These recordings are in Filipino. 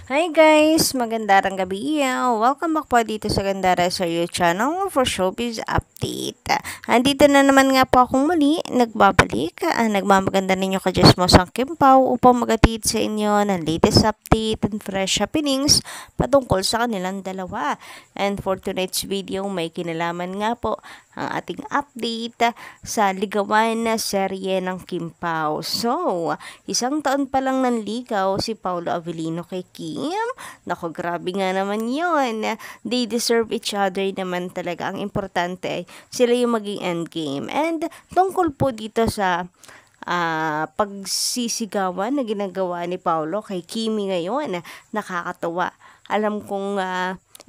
Hi guys! Magandang gabi. Welcome back po dito sa Gandara sa your channel for Showbiz Update. Andito na naman nga po akong muli, nagbabalik. Nagmamaganda ninyo ka Jesmos ang Kimpaw upang magatid sa inyo ng latest update and fresh happenings patungkol sa kanilang dalawa. And for tonight's video, may kinalaman nga po ang ating update sa ligawan na serye ng Kimpaw. So, isang taon pa lang ng ligaw si Paolo Avellino kay Kim. Nako, grabe nga naman yun. They deserve each other naman talaga. Ang importante ay sila yung maging endgame. And tungkol po dito sa pagsisigawan na ginagawa ni Paolo kay Kimi ngayon, nakakatawa. Alam kong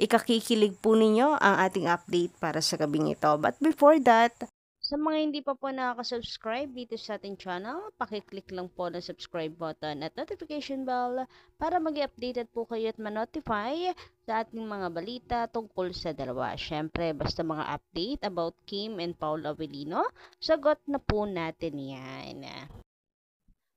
ikakikilig po ninyo ang ating update para sa gabing ito. But before that, sa mga hindi pa po nakaka-subscribe dito sa ating channel, pakiclick lang po ng subscribe button at notification bell para mag-updated po kayo at ma-notify sa ating mga balita tungkol sa dalawa. Syempre, basta mga update about Kim and Paolo Avellino, sagot na po natin yan.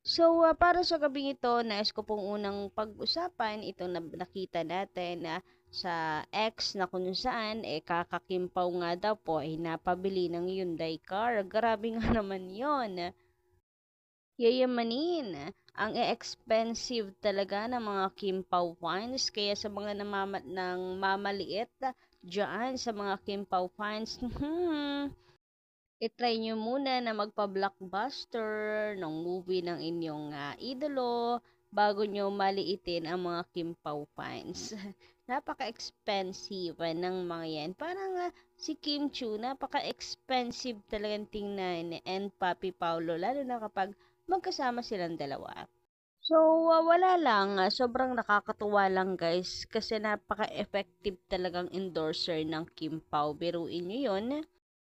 So, para sa gabing ito, nais ko pong unang pag-usapan itong nakita natin na sa X na kung saan kakakimpaw nga daw po ay napabili ng Hyundai car. Grabe nga naman yon. Yayamanin. Ang expensive talaga ng mga Kimpaw fans. Kaya sa mga ng mamaliit dyan sa mga Kimpaw fans, i-try nyo muna na magpa-blockbuster ng movie ng inyong idolo bago nyo maliitin ang mga Kimpaw fans. Napaka-expensive ng mga yan. Parang si Kim Chu, napaka-expensive talagang tingnan and Papi Paulo, lalo na kapag magkasama silang dalawa. So, wala lang. Sobrang nakakatuwa lang guys kasi napaka-effective talagang endorser ng Kim Pao. Biruin nyo yun.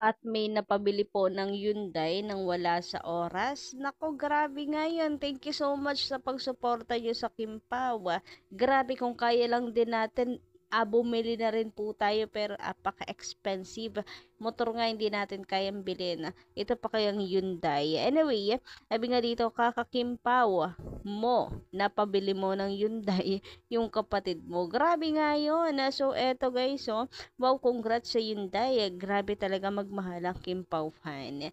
At may napabili po ng Hyundai nang wala sa oras. Nako, grabe nga yun. Thank you so much sa pagsuporta nyo sa Kimpaw. Grabe kung kaya lang din natin, bumili na rin po tayo pero apaka-expensive. Motor nga hindi natin kayang bilhin. Ito pa kayang Hyundai. Anyway, sabi nga dito, kakakimpaw mo, napabili mo ng Hyundai yung kapatid mo. Grabe nga yun. So, eto guys, wow, congrats sa Hyundai. Grabe talaga magmahal ang Kim Pao fan.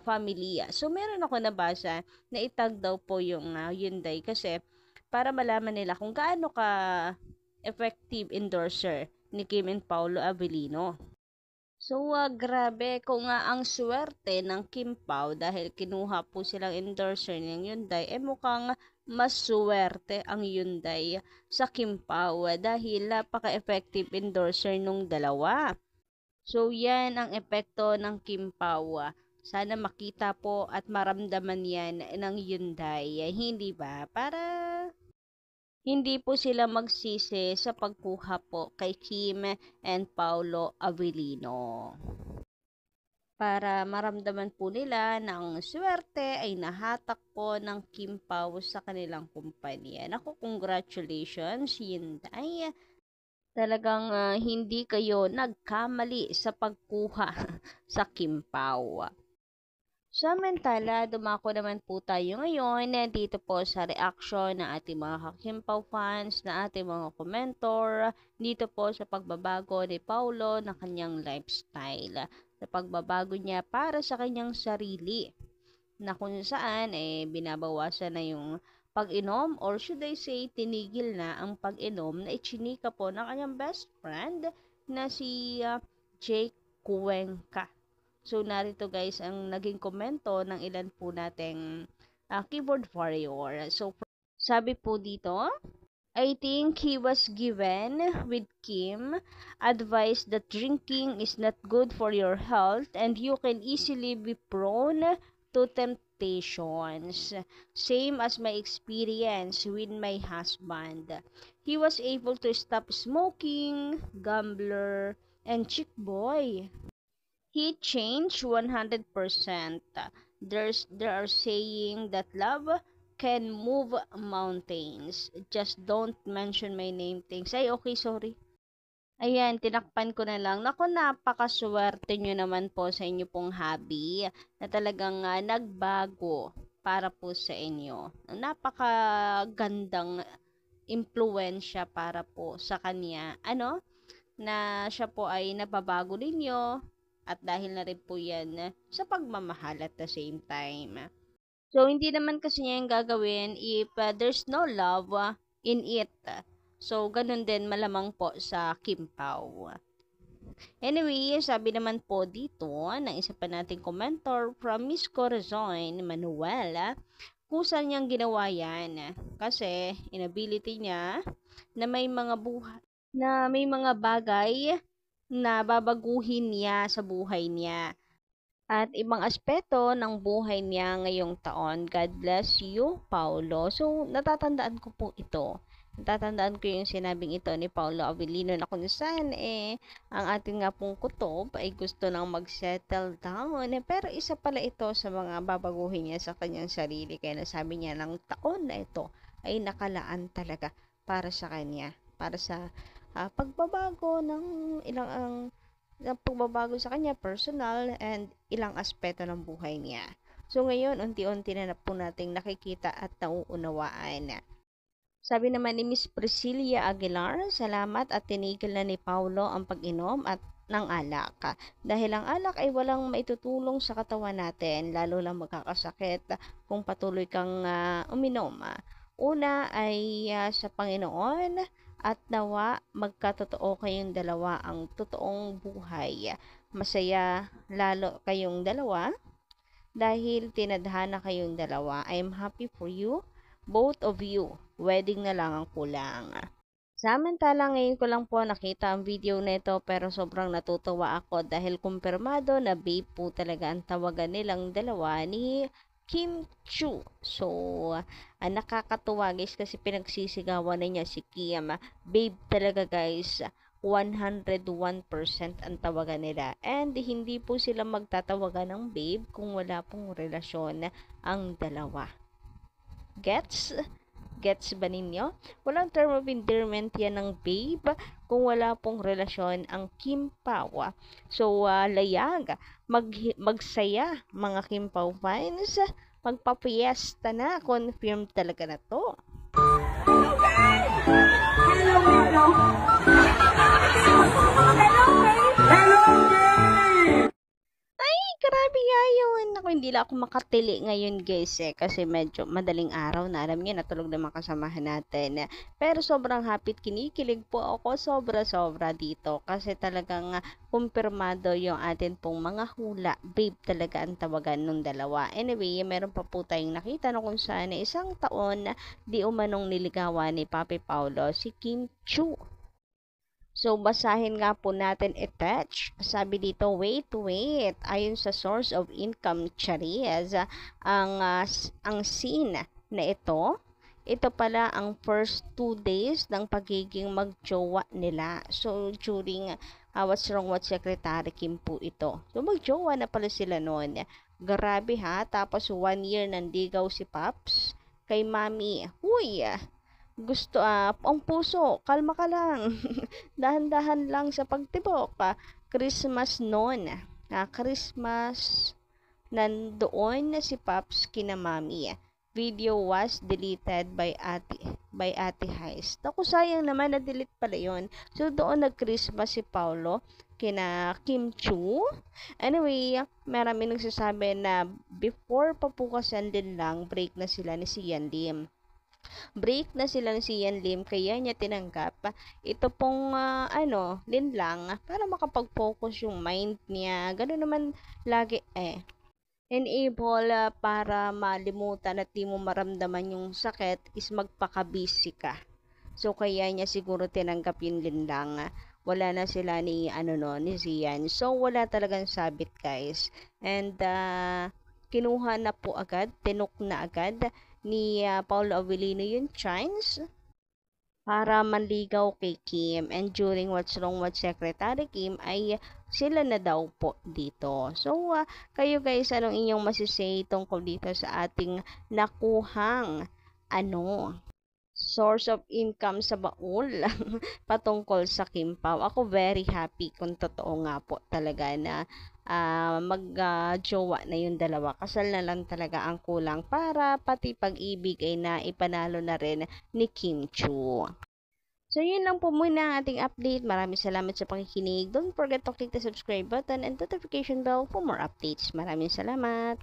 Family. So, meron ako nabasa na itag daw po yung Hyundai kasi para malaman nila kung gaano ka effective endorser ni Kim and Paulo Avellino. So, grabe kung ang swerte ng Kim Pao dahil kinuha po silang endorser ng Hyundai, mukhang mas swerte ang Hyundai sa Kim Pao dahil napaka-effective endorser nung dalawa. So, yan ang epekto ng Kim Pao. Sana makita po at maramdaman yan ng Hyundai. Hindi ba? Para hindi po sila magsisi sa pagkuha po kay Kim and Paulo Avellino. Para maramdaman po nila na ang swerte ay nahatak po ng Kim Pao sa kanilang kumpanya. Naku, congratulations, Hyundai. Talagang hindi kayo nagkamali sa pagkuha sa Kim Pao. Samantala, dumako naman po tayo ngayon dito po sa reaction ng ating mga Kakimpaw fans, na ating mga komentor, dito po sa pagbabago ni Paulo ng kanyang lifestyle, sa pagbabago niya para sa kanyang sarili, na kung saan binabawasan na yung pag-inom, or should I say, tinigil na ang pag-inom na ichinika po ng kanyang best friend na si Jake Cuenca. So, narito guys ang naging komento ng ilan po nating keyboard warrior. So, sabi po dito, I think he was given with Kim advice that drinking is not good for your health and you can easily be prone to temptations. Same as my experience with my husband. He was able to stop smoking, gambler, and chick boy. He changed 100%. There are saying that love can move mountains. Just don't mention my name things. Ay, okay, sorry. Ayan, tinakpan ko na lang. Naku, napakaswerte nyo naman po sa inyo pong hobby na talagang nagbago para po sa inyo. Napakagandang impluwensya para po sa kanya, na siya po ay nababago ninyo at dahil na rin po yan sa pagmamahal at the same time. So, hindi naman kasi niya yung gagawin if there's no love in it. So, ganun din malamang po sa Kim Pao. Anyway, sabi naman po dito ng isa pa nating commentor from Miss Corazon Manuel, kusa niyang ginawa yan kasi inability niya na may mga bagay na babaguhin niya sa buhay niya at ibang aspeto ng buhay niya ngayong taon. God bless you, Paulo. So, natatandaan ko po ito. Natatandaan ko yung sinabing ito ni Paulo Avellino na kung saan ang ating nga pong kutob ay gusto nang mag-settle down. Pero isa pala ito sa mga babaguhin niya sa kanyang sarili. Kaya nasabi niya ng taon na ito ay nakalaan talaga para sa kanya. Para sa pagbabago ng pagbabago sa kanya, personal and ilang aspeto ng buhay niya. So ngayon, unti-unti na po nating nakikita at nauunawaan. Sabi naman ni Miss Priscilla Aguilar, salamat at tinigil na ni Paulo ang pag-inom at ng alak. Dahil ang alak ay walang maitutulong sa katawan natin, lalo lang magkakasakit kung patuloy kang uminom. Una ay sa Panginoon, at nawa magkatotoo kayong dalawa ang totoong buhay. Masaya lalo kayong dalawa dahil tinadhana kayong dalawa. I'm happy for you, both of you. Wedding na lang ang kulang. Samantala, ngayon ko lang po nakita ang video nito pero sobrang natutuwa ako dahil kumpirmado na babe po talaga ang tawagan nilang dalawa ni Kim Chu. So, nakakatuwa guys kasi pinagsisigawan na niya si Kim. Babe talaga guys, 101% ang tawagan nila. And hindi po sila magtatawagan ng babe kung wala pong relasyon ang dalawa. Gets? Gets ba ninyo? Walang term of endearment yan ng babe kung wala pong relasyon ang Kim Pao. So, layag. Magsaya mga Kim Pao fans. Magpapiesta na. Confirmed talaga na to. Hello guys! Hello Milo! Hello guys! Grabe nga yun. Ako, hindi lang ako makatili ngayon guys kasi medyo madaling araw na. Alam niyo, natulog na mga kasamahan natin. Pero sobrang happy at kinikilig po ako sobra-sobra dito kasi talagang kumpirmado yung atin pong mga hula. Babe talaga ang tawagan ng dalawa. Anyway, meron pa po tayong nakita na kung saan isang taon di umanong niligawan ni Papi Paulo si Kim Chu. So, basahin nga po natin attach. Sabi dito, wait. Ayon sa source of income Charis, ang scene na ito pala ang first 2 days ng pagiging magjowa nila. So, during What's Wrong with Secretary Kim po ito. So, magjowa na pala sila noon. Grabe ha. Tapos, 1 year nandigaw si Paps kay Mami. Huy! Gusto, ang puso, kalma ka lang. Dahan-dahan lang sa pagtibok. Christmas noon. Christmas, nandoon na si Paps kina Mami. Video was deleted by Ate Heist. Naku, sayang naman, na-delete pala yun. So, doon nag-Christmas si Paulo kina Kim Chu. Anyway, marami nagsasabi na before pa po kasi din lang, break na sila ni Sian Lim. Break na sila ni Sian Lim kaya niya tinanggap ito pong linlang para makapag-focus yung mind niya. Ganoon naman lagi enable para malimutan at di mo maramdaman yung sakit is magpaka-busy ka. So kaya niya siguro tinanggap yung linlang. Wala na sila ni ni Sian. So wala talagang sabit guys. And kinuha na po agad, tinok na agad ni Paulo Avellino yung chance para manligaw kay Kim. And during What's Wrong with Secretary Kim ay sila na daw po dito. So, kayo guys, anong inyong masisay tungkol dito sa ating nakuhang source of income sa baul patungkol sa Kim Pao. Ako very happy kung totoo nga po talaga na mag-jowa na yung dalawa. Kasal na lang talaga ang kulang para pati pag-ibig ay naipanalo na rin ni Kim Chu. So, yun lang po muna ang ating update. Maraming salamat sa pakikinig. Don't forget to click the subscribe button and notification bell for more updates. Maraming salamat!